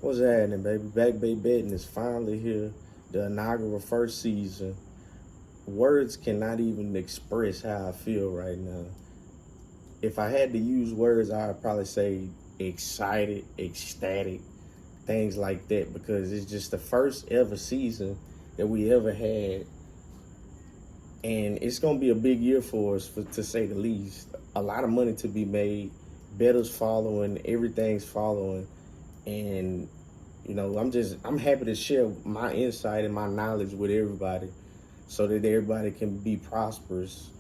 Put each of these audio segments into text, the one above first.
What's happening, baby? Back Bay Betting is finally here. The inaugural first season. Words cannot even express how I feel right now. If I had to use words, I'd probably say excited, ecstatic, things like that, because it's just the first ever season that we ever had. And it's going to be a big year for us, to say the least. A lot of money to be made. Bettors following, everything's following. And I'm happy to share my insight and my knowledge with everybody so that everybody can be prosperous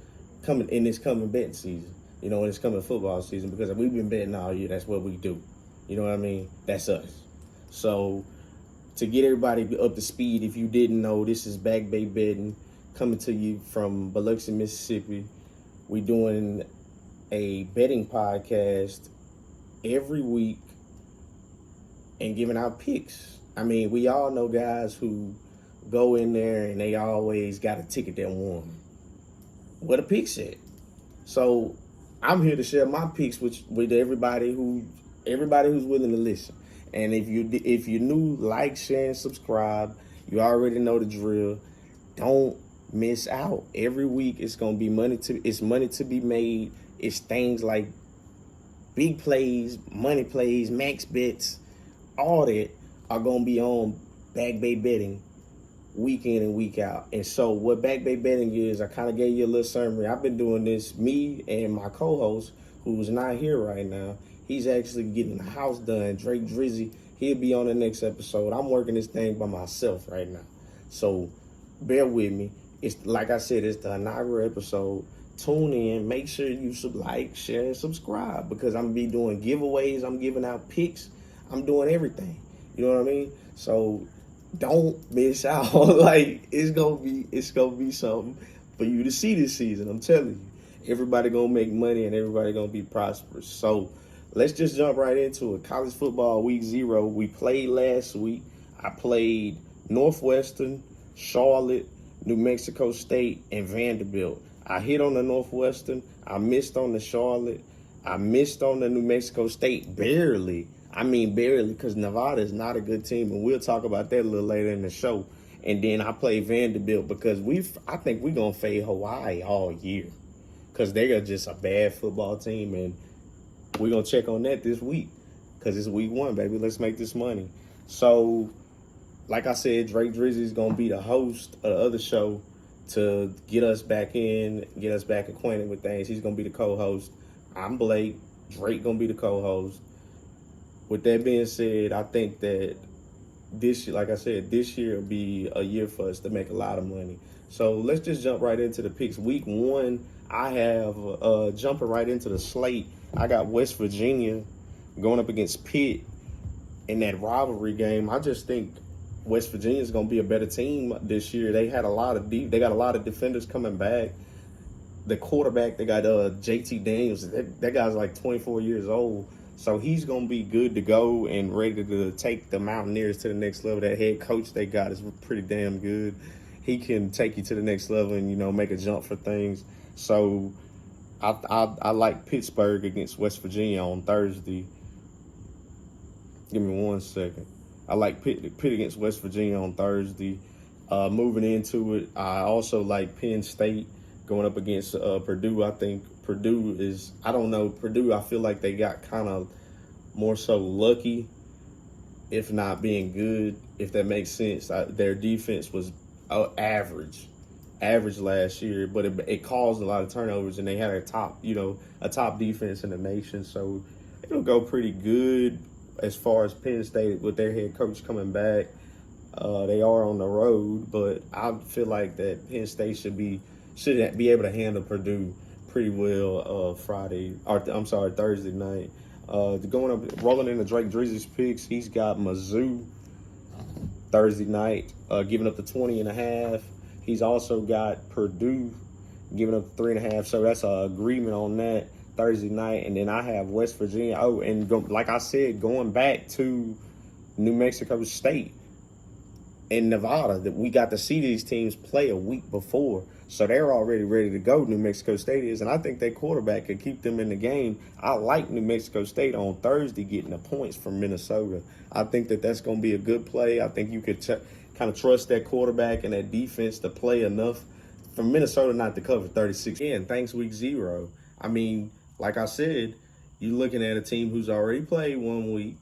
coming in this coming betting season, in this coming football season, because we've been betting all year. That's what we do. You know what I mean? That's us. So to get everybody up to speed, if you didn't know, this is Back Bay Betting coming to you from Biloxi, Mississippi. We doing a betting podcast every week and giving out picks. I mean, we all know guys who go in there and they always got a ticket that won. What a pick set. So I'm here to share my picks with everybody who's willing to listen. And if you're new, like, share, and subscribe. You already know the drill. Don't miss out. Every week it's gonna be money to be made. It's things like big plays, money plays, max bets. All that are going to be on Back Bay Betting week in and week out. And so what Back Bay Betting is, I kind of gave you a little summary. I've been doing this, me and my co-host, who's not here right now. He's actually getting the house done. Drake Drizzy, he'll be on the next episode. I'm working this thing by myself right now. So bear with me. It's like I said, it's the inaugural episode. Tune in. Make sure you like, share, and subscribe, because I'm going to be doing giveaways. I'm giving out picks. I'm doing everything. You know what I mean? So don't miss out. Like, it's gonna be something for you to see this season. I'm telling you. Everybody gonna make money and everybody gonna be prosperous. So let's just jump right into it. College football week 0. We played last week. I played Northwestern, Charlotte, New Mexico State, and Vanderbilt. I hit on the Northwestern. I missed on the Charlotte. I missed on the New Mexico State barely. I mean barely, because Nevada is not a good team, and we'll talk about that a little later in the show. And then I play Vanderbilt because I think we're going to fade Hawaii all year, because they are just a bad football team, and we're going to check on that this week, because it's week 1, baby. Let's make this money. So, like I said, Drake Drizzy is going to be the host of the other show to get us back acquainted with things. He's going to be the co-host. I'm Blake. Drake going to be the co-host. With that being said, I think that this year will be a year for us to make a lot of money. So let's just jump right into the picks. Week 1, I have jumping right into the slate. I got West Virginia going up against Pitt in that rivalry game. I just think West Virginia is going to be a better team this year. They got a lot of defenders coming back. The quarterback, they got JT Daniels. That guy's like 24 years old. So he's going to be good to go and ready to take the Mountaineers to the next level. That head coach they got is pretty damn good. He can take you to the next level and, make a jump for things. So I like Pittsburgh against West Virginia on Thursday. Give me 1 second. I like Pitt against West Virginia on Thursday. Moving into it, I also like Penn State going up against Purdue. I think Purdue I feel like they got kind of more so lucky, if not being good, if that makes sense. Their defense was average last year, but it caused a lot of turnovers, and they had a top defense in the nation. So it'll go pretty good as far as Penn State with their head coach coming back. They are on the road, but I feel like that Penn State should be able to handle Purdue pretty well Thursday night. Rolling into Drake Drizzy's picks, he's got Mizzou Thursday night, giving up the 20.5. He's also got Purdue giving up the 3.5. So that's an agreement on that Thursday night. And then I have West Virginia. Oh, and like I said, going back to New Mexico State. in Nevada, that we got to see these teams play a week before. So they're already ready to go, New Mexico State is. And I think their quarterback could keep them in the game. I like New Mexico State on Thursday getting the points from Minnesota. I think that that's going to be a good play. I think you could kind of trust that quarterback and that defense to play enough for Minnesota not to cover 36. Again, thanks week 0. I mean, like I said, you're looking at a team who's already played 1 week,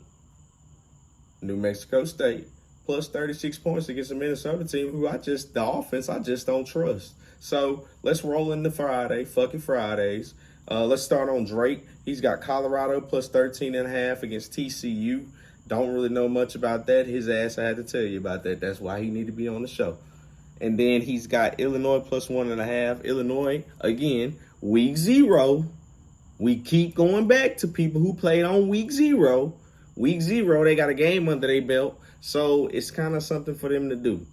New Mexico State, plus 36 points against a Minnesota team who the offense I just don't trust. So let's roll into Friday. Fuck it, Fridays. Let's start on Drake. He's got Colorado plus 13.5 against TCU. Don't really know much about that. His ass, I had to tell you about that. That's why he need to be on the show. And then he's got Illinois plus 1.5. Illinois, again, week 0. We keep going back to people who played on week 0. Week 0, they got a game under their belt. So it's kind of something for them to do.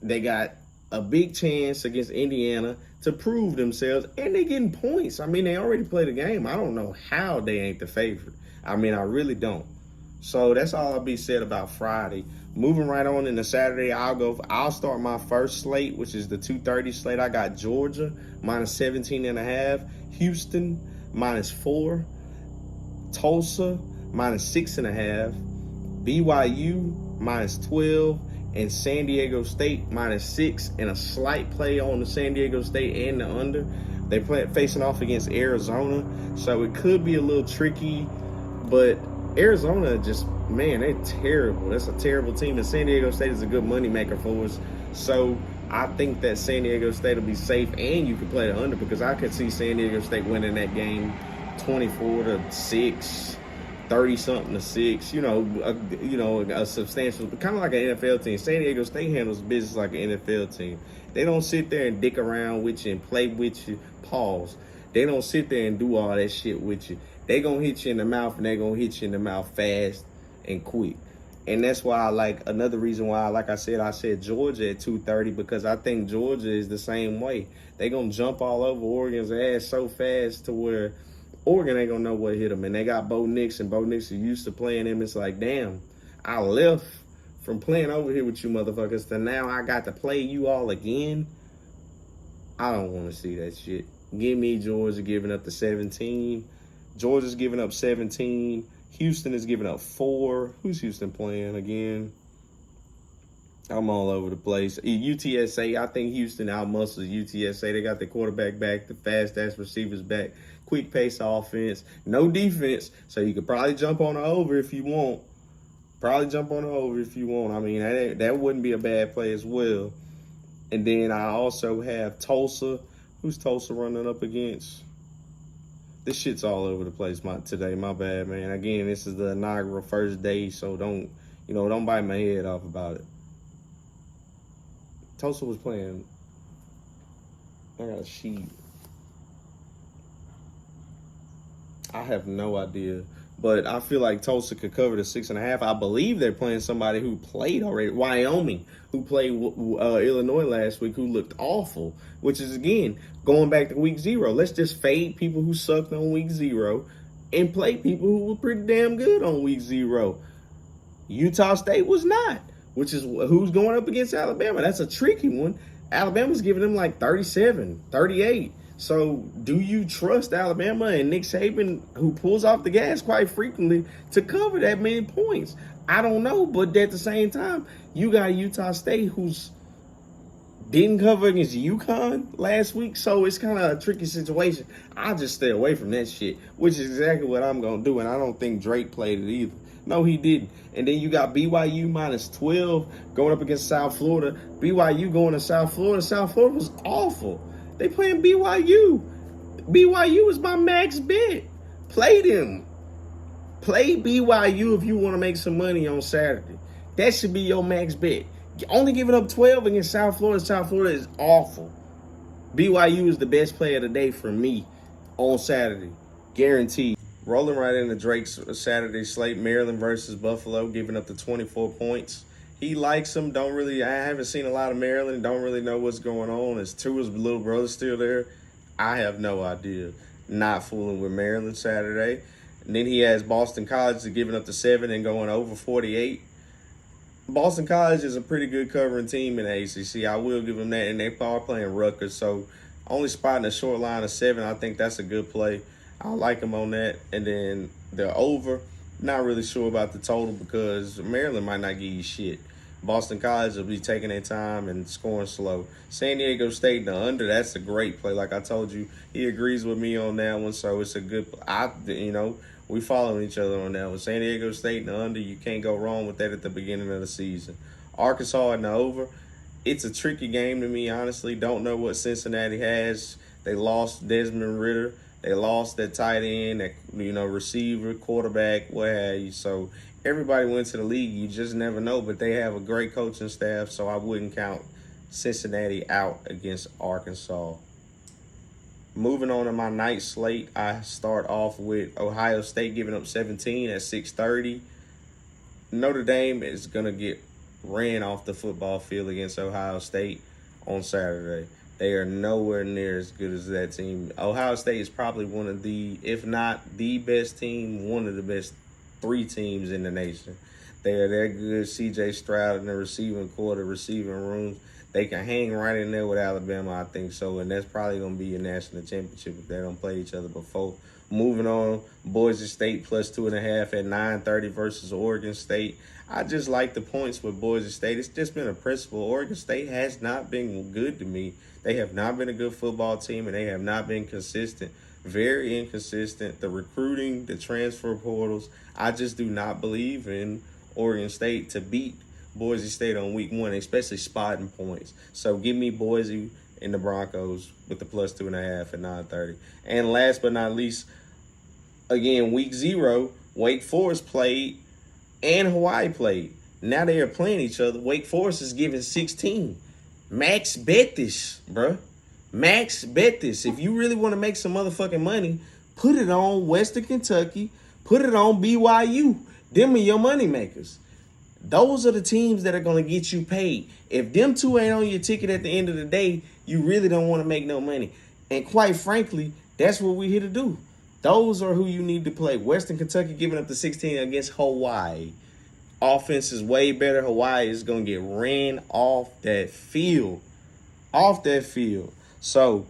They got a big chance against Indiana to prove themselves, and they're getting points. I mean, they already played a game. I don't know how they ain't the favorite. I mean, I really don't. So that's all I'll be said about Friday. Moving right on into Saturday, I'll start my first slate, which is the 2:30 slate. I got Georgia minus 17.5, Houston minus 4, Tulsa minus 6.5, BYU minus 12, and San Diego State minus 6, and a slight play on the San Diego State and the under. They facing off against Arizona, so it could be a little tricky, but Arizona just, man, they're terrible. That's a terrible team, and San Diego State is a good moneymaker for us. So I think that San Diego State will be safe, and you can play the under because I could see San Diego State winning that game 24-6. 30-something to 6, a substantial, kind of like an NFL team. San Diego State handles business like an NFL team. They don't sit there and dick around with you and play with you. Pause. They don't sit there and do all that shit with you. They gonna hit you in the mouth, and they gonna hit you in the mouth fast and quick. And that's why another reason why, like I said Georgia at 2:30, because I think Georgia is the same way. They gonna jump all over Oregon's ass so fast to where Oregon ain't gonna know what hit them. And they got Bo Nix, and Bo Nix is used to playing him. It's like, damn, I left from playing over here with you motherfuckers to now I got to play you all again. I don't want to see that shit. Give me Georgia giving up the 17. Georgia's giving up 17. Houston is giving up 4. Who's Houston playing again? I'm all over the place. UTSA, I think Houston outmuscles UTSA. They got the quarterback back, the fast-ass receivers back, quick pace offense, no defense, so you could probably jump on the over if you want. I mean, that wouldn't be a bad play as well. And then I also have Tulsa. Who's Tulsa running up against? This shit's all over the place today. My bad, man. Again, this is the inaugural first day, so don't bite my head off about it. Tulsa was playing. I got a sheet. I have no idea. But I feel like Tulsa could cover the 6.5. I believe they're playing somebody who played already. Wyoming, who played Illinois last week, who looked awful. Which is, again, going back to week 0. Let's just fade people who sucked on week 0 and play people who were pretty damn good on week 0. Utah State was not. Which is who's going up against Alabama. That's a tricky one. Alabama's giving them like 37, 38. So do you trust Alabama and Nick Saban, who pulls off the gas quite frequently, to cover that many points? I don't know, but at the same time, you got Utah State who's didn't cover against UConn last week, so it's kind of a tricky situation. I'll just stay away from that shit, which is exactly what I'm going to do, and I don't think Drake played it either. No, he didn't. And then you got BYU minus 12 going up against South Florida. BYU going to South Florida. South Florida was awful. They playing BYU. BYU is my max bet. Play them. Play BYU if you want to make some money on Saturday. That should be your max bet. Only giving up 12 against South Florida. South Florida is awful. BYU is the best play of the day for me on Saturday. Guaranteed. Rolling right into Drake's Saturday slate, Maryland versus Buffalo, giving up the 24 points. He likes them. I haven't seen a lot of Maryland. Don't really know what's going on. Is Tua's little brother still there? I have no idea. Not fooling with Maryland Saturday. And then he has Boston College giving up the 7 and going over 48. Boston College is a pretty good covering team in the ACC. I will give them that, and they are playing Rutgers, so only spotting a short line of 7. I think that's a good play. I like them on that, and then the over. Not really sure about the total because Maryland might not give you shit. Boston College will be taking their time and scoring slow. San Diego State the under. That's a great play. Like I told you, he agrees with me on that one, so it's a good. We following each other on that one. San Diego State and the under, you can't go wrong with that at the beginning of the season. Arkansas and the over, it's a tricky game to me, honestly. Don't know what Cincinnati has. They lost Desmond Ritter. They lost that tight end, that receiver, quarterback, what have you. So everybody went to the league. You just never know. But they have a great coaching staff, so I wouldn't count Cincinnati out against Arkansas. Moving on to my night slate, I start off with Ohio State giving up 17 at 6:30. Notre Dame is going to get ran off the football field against Ohio State on Saturday. They are nowhere near as good as that team. Ohio State is probably one of the, if not the best team, one of the best 3 teams in the nation. They are that good. C.J. Stroud in the receiving corps, receiving rooms. They can hang right in there with Alabama, I think so. And that's probably going to be a national championship if they don't play each other before. Moving on, Boise State plus 2.5 at 9:30 versus Oregon State. I just like the points with Boise State. It's just been a principle. Oregon State has not been good to me. They have not been a good football team, and they have not been consistent. Very inconsistent. The recruiting, the transfer portals, I just do not believe in Oregon State to beat Boise State on week 1, especially spotting points. So give me Boise and the Broncos with the plus 2.5 at 9:30. And last but not least, again, week 0, Wake Forest played and Hawaii played. Now they are playing each other. Wake Forest is giving 16. Max bet this, bruh. Max bet this. If you really want to make some motherfucking money, put it on Western Kentucky. Put it on BYU. Them are your money makers. Those are the teams that are going to get you paid. If them 2 ain't on your ticket at the end of the day, you really don't want to make no money. And quite frankly, that's what we're here to do. Those are who you need to play. Western Kentucky giving up the 16 against Hawaii. Offense is way better. Hawaii is going to get ran off that field. Off that field. So,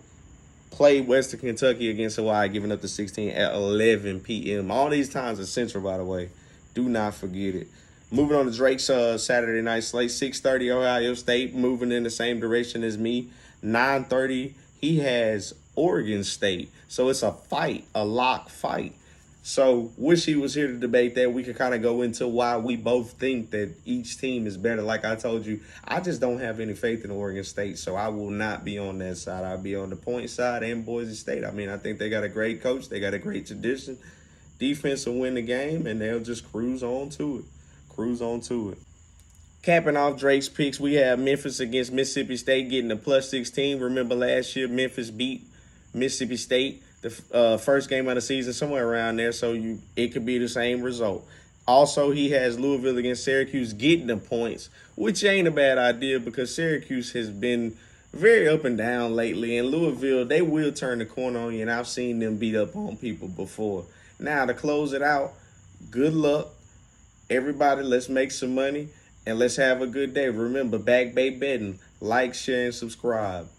play Western Kentucky against Hawaii, giving up the 16 at 11 p.m. All these times are Central, by the way. Do not forget it. Moving on to Drake's Saturday night slate, 6:30 Ohio State, moving in the same direction as me. 9:30, he has Oregon State. So it's a fight, a lock fight. So wish he was here to debate that. We could kind of go into why we both think that each team is better. Like I told you, I just don't have any faith in Oregon State, so I will not be on that side. I'll be on the point side and Boise State. I mean, I think they got a great coach. They got a great tradition. Defense will win the game, and they'll just cruise on to it. Capping off Drake's picks, we have Memphis against Mississippi State getting a plus 16. Remember last year, Memphis beat Mississippi State the first game of the season, somewhere around there, so it could be the same result. Also, he has Louisville against Syracuse getting the points, which ain't a bad idea because Syracuse has been very up and down lately, and Louisville, they will turn the corner on you, and I've seen them beat up on people before. Now, to close it out, good luck. Everybody, let's make some money and let's have a good day. Remember, Back Bay Betting. Like, share, and subscribe.